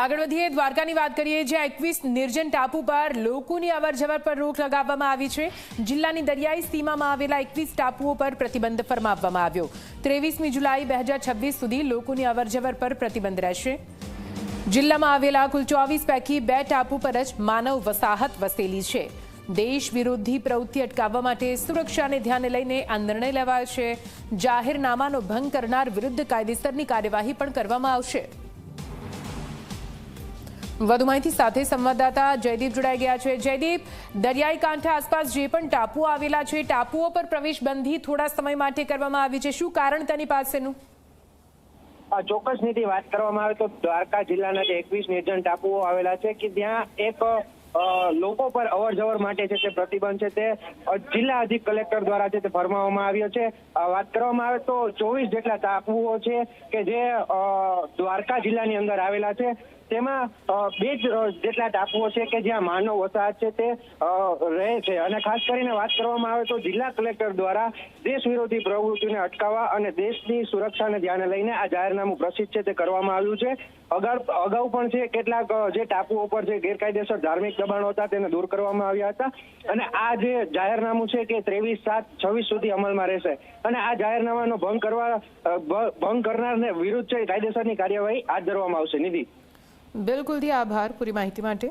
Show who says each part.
Speaker 1: આગળ વધીએ દ્વારકાની વાત કરીએ જ્યાં 21 નિર્જન ટાપુ પર લોકોની અવરજવર પર રોક લગાવવામાં આવી છે। જિલ્લાની દરિયાઈ સીમામાં આવેલા 21 ટાપુઓ પર પ્રતિબંધ ફરમાવવામાં આવ્યો। 23મી જુલાઈ 2026 સુધી લોકોની અવરજવર પર પ્રતિબંધ રહેશે। જિલ્લામાં આવેલા કુલ 24 પૈકી 2 ટાપુ પર જ માનવ વસાહત વસેલી છે। દેશ વિરોધી પ્રવૃત્તિ અટકાવવા માટે સુરક્ષાને ધ્યાને લઈને આ નિર્ણય લેવાયો છે। જાહેરનામાનો ભંગ કરનાર વિરુદ્ધ કાયદેસરની કાર્યવાહી પણ કરવામાં આવશે। વધુ માહિતી સાથે સંવાદદાતા જયદીપ જોડાઈ ગયા છે। જયદીપ, દરિયાઈ કાંઠા આસપાસ જે પણ ટાપુઓ આવેલા છે ટાપુઓ પર પ્રવેશબંધી થોડા સમય માટે કરવામાં આવી છે, શું કારણ તેની પાછળનું?
Speaker 2: ચોક્કસ નીતિ વાત કરવામાં આવે તો દ્વારકા જિલ્લાના જે 21 નિર્જન ટાપુઓ આવેલા છે કે ત્યાં એક લોકો પર અવર જવર માટે છે તે પ્રતિબંધ છે તે જિલ્લા અધિક કલેક્ટર દ્વારા છે તે ફરમાવવામાં આવ્યો છે। વાત કરવામાં આવે તો 24 જેટલા ટાપુઓ છે કે જે દ્વારકા જિલ્લાની અંદર આવેલા છે। તેમાં 2 જેટલા ટાપુઓ છે કે જ્યાં માનવ વસાહત છે તે રહે છે અને ખાસ કરીને વાત કરવામાં આવે તો જિલ્લા કલેક્ટર દ્વારા દેશ વિરોધી પ્રવૃત્તિને અટકાવવા અને દેશની સુરક્ષાને ધ્યાને લઈને આ જાહેરનામું પ્રસિદ્ધ છે તે કરવામાં આવ્યું છે। અગાઉ પણ છે કેટલાક જે ટાપુઓ પર જે ગેરકાયદેસર ધાર્મિક દબાણો હતા તેને દૂર કરવામાં આવ્યા હતા અને આ જે જાહેરનામું છે કે 23/7/26 સુધી અમલમાં રહેશે અને આ જાહેરનામાનો ભંગ કરનારને વિરુદ્ધ છે કાયદેસરની કાર્યવાહી હાથ ધરવામાં આવશે। નિધિ,
Speaker 1: બિલકુલ જી, આભાર પૂરી માહિતી માટે।